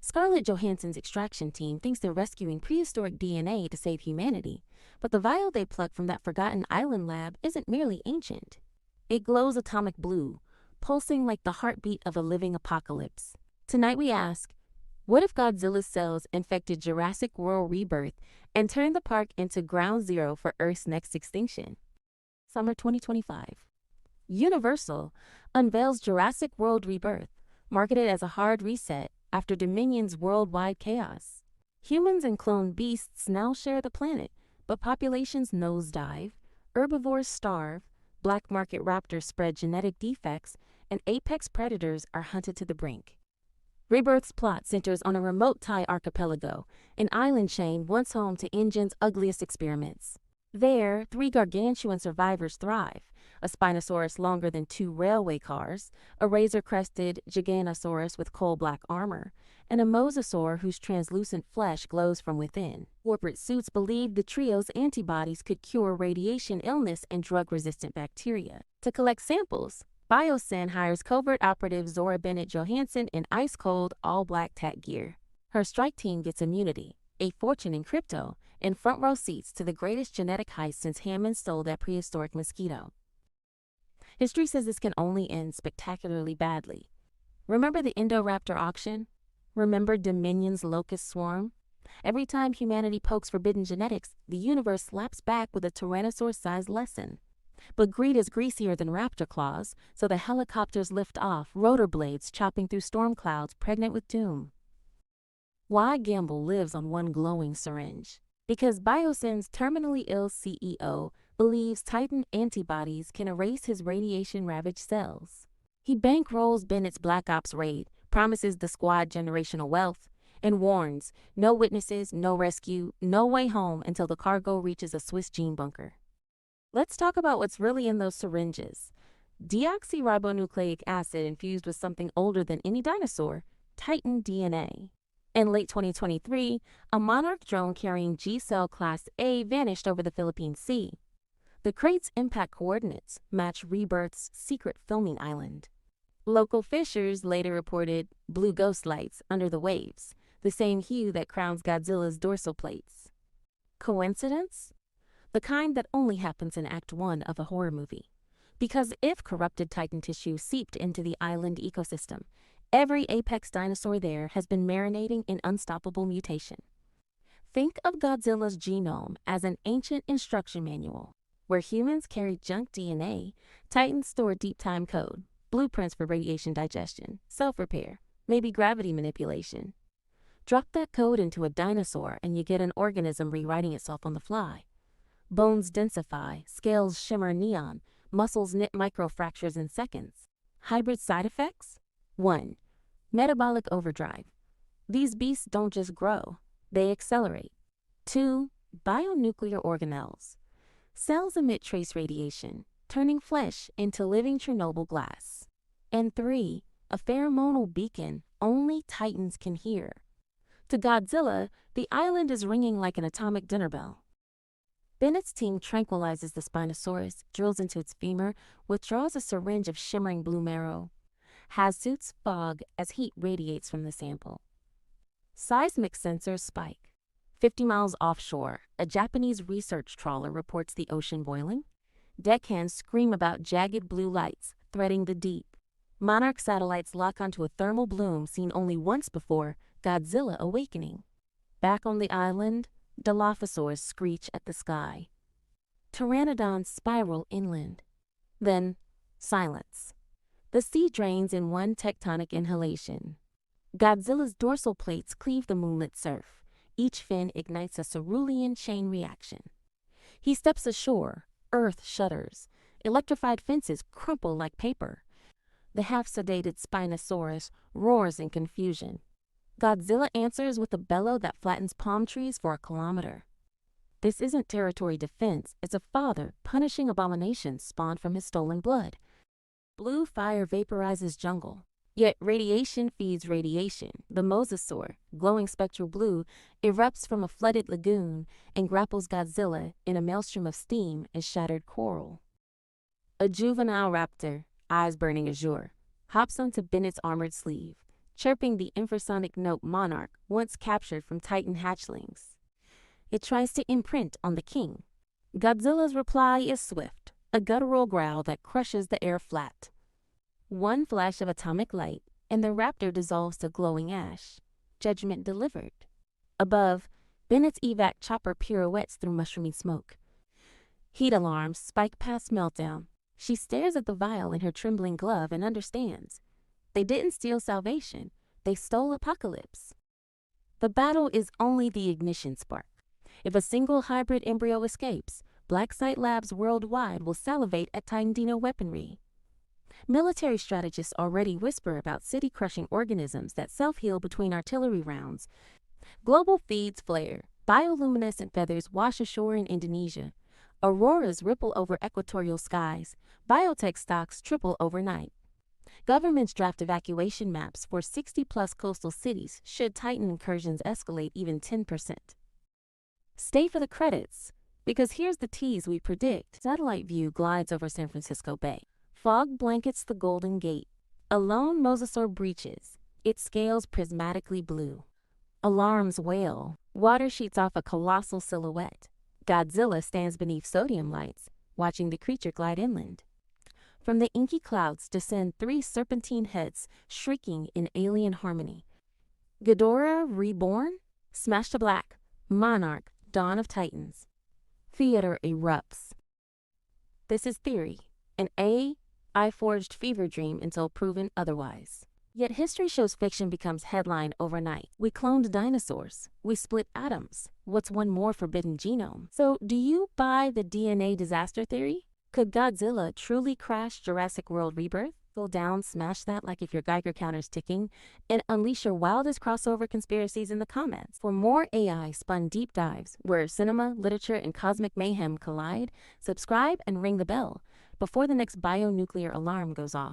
Scarlett Johansson's extraction team thinks they're rescuing prehistoric DNA to save humanity, but the vial they plucked from that forgotten island lab isn't merely ancient. It glows atomic blue, pulsing like the heartbeat of a living apocalypse. Tonight we ask, what if Godzilla's cells infected Jurassic World Rebirth and turned the park into ground zero for Earth's next extinction? Summer 2025. Universal unveils Jurassic World Rebirth, marketed as a hard reset after Dominion's worldwide chaos. Humans and cloned beasts now share the planet, but populations nosedive, herbivores starve, black market raptors spread genetic defects, and apex predators are hunted to the brink. Rebirth's plot centers on a remote Thai archipelago, an island chain once home to InGen's ugliest experiments. There, 3 gargantuan survivors thrive: a Spinosaurus longer than 2 railway cars, a razor-crested Giganotosaurus with coal-black armor, and a Mosasaur whose translucent flesh glows from within. Corporate suits believed the trio's antibodies could cure radiation illness and drug-resistant bacteria. To collect samples, BioSyn hires covert operative Zora Bennett Johansson in ice-cold, all-black tech gear. Her strike team gets immunity, a fortune in crypto, and front-row seats to the greatest genetic heist since Hammond stole that prehistoric mosquito. History says this can only end spectacularly badly. Remember the Indoraptor auction? Remember Dominion's locust swarm? Every time humanity pokes forbidden genetics, the universe slaps back with a Tyrannosaur-sized lesson. But greed is greasier than raptor claws, so the helicopters lift off, rotor blades chopping through storm clouds pregnant with doom. Why gamble lives on one glowing syringe? Because BioSyn's terminally ill CEO believes Titan antibodies can erase his radiation-ravaged cells. He bankrolls Bennett's Black Ops raid, promises the squad generational wealth, and warns, no witnesses, no rescue, no way home until the cargo reaches a Swiss gene bunker. Let's talk about what's really in those syringes. Deoxyribonucleic acid infused with something older than any dinosaur, Titan DNA. In late 2023, a Monarch drone carrying G-Cell Class A vanished over the Philippine Sea. The crate's impact coordinates match Rebirth's secret filming island. Local fishers later reported blue ghost lights under the waves, the same hue that crowns Godzilla's dorsal plates. Coincidence? The kind that only happens in Act 1 of a horror movie. Because if corrupted Titan tissue seeped into the island ecosystem, every apex dinosaur there has been marinating in unstoppable mutation. Think of Godzilla's genome as an ancient instruction manual. Where humans carry junk DNA, Titans store deep time code, blueprints for radiation digestion, self-repair, maybe gravity manipulation. Drop that code into a dinosaur and you get an organism rewriting itself on the fly. Bones densify, scales shimmer neon, muscles knit microfractures in seconds. Hybrid side effects? 1. Metabolic overdrive. These beasts don't just grow, they accelerate. 2. Bionuclear organelles. Cells emit trace radiation, turning flesh into living Chernobyl glass. And 3. A pheromonal beacon only Titans can hear. To Godzilla, the island is ringing like an atomic dinner bell. Bennett's team tranquilizes the Spinosaurus, drills into its femur, withdraws a syringe of shimmering blue marrow. Hazsuits fog as heat radiates from the sample. Seismic sensors spike. 50 miles offshore, a Japanese research trawler reports the ocean boiling. Deckhands scream about jagged blue lights threading the deep. Monarch satellites lock onto a thermal bloom seen only once before, Godzilla awakening. Back on the island, Dilophosaurs screech at the sky. Pteranodons spiral inland. Then, silence. The sea drains in one tectonic inhalation. Godzilla's dorsal plates cleave the moonlit surf. Each fin ignites a cerulean chain reaction. He steps ashore. Earth shudders. Electrified fences crumple like paper. The half-sedated Spinosaurus roars in confusion. Godzilla answers with a bellow that flattens palm trees for a kilometer. This isn't territory defense, it's a father punishing abominations spawned from his stolen blood. Blue fire vaporizes jungle, yet radiation feeds radiation. The Mosasaur, glowing spectral blue, erupts from a flooded lagoon and grapples Godzilla in a maelstrom of steam and shattered coral. A juvenile raptor, eyes burning azure, hops onto Bennett's armored sleeve. chirping the infrasonic note Monarch once captured from Titan hatchlings. It tries to imprint on the king. Godzilla's reply is swift, a guttural growl that crushes the air flat. One flash of atomic light, and the raptor dissolves to glowing ash. Judgment delivered. Above, Bennett's evac chopper pirouettes through mushroomy smoke. Heat alarms spike past meltdown. She stares at the vial in her trembling glove and understands. They didn't steal salvation. They stole apocalypse. The battle is only the ignition spark. If a single hybrid embryo escapes, black site labs worldwide will salivate at Titan Dino weaponry. Military strategists already whisper about city-crushing organisms that self-heal between artillery rounds. Global feeds flare. Bioluminescent feathers wash ashore in Indonesia. Auroras ripple over equatorial skies. Biotech stocks triple overnight. Governments draft evacuation maps for 60-plus coastal cities should Titan incursions escalate even 10%. Stay for the credits, because here's the tease we predict. Satellite view glides over San Francisco Bay. Fog blankets the Golden Gate. A lone Mosasaur breaches. It scales prismatically blue. Alarms wail. Water sheets off a colossal silhouette. Godzilla stands beneath sodium lights, watching the creature glide inland. From the inky clouds descend 3 serpentine heads, shrieking in alien harmony. Ghidorah reborn? Smash to black. Monarch, Dawn of Titans. Theater erupts. This is theory, an AI-forged fever dream until proven otherwise. Yet history shows fiction becomes headline overnight. We cloned dinosaurs. We split atoms. What's one more forbidden genome? So, do you buy the DNA disaster theory? Could Godzilla truly crash Jurassic World Rebirth? Go down, smash that like if your Geiger counter's ticking, and unleash your wildest crossover conspiracies in the comments. For more AI-spun deep dives where cinema, literature, and cosmic mayhem collide, subscribe and ring the bell before the next bionuclear alarm goes off.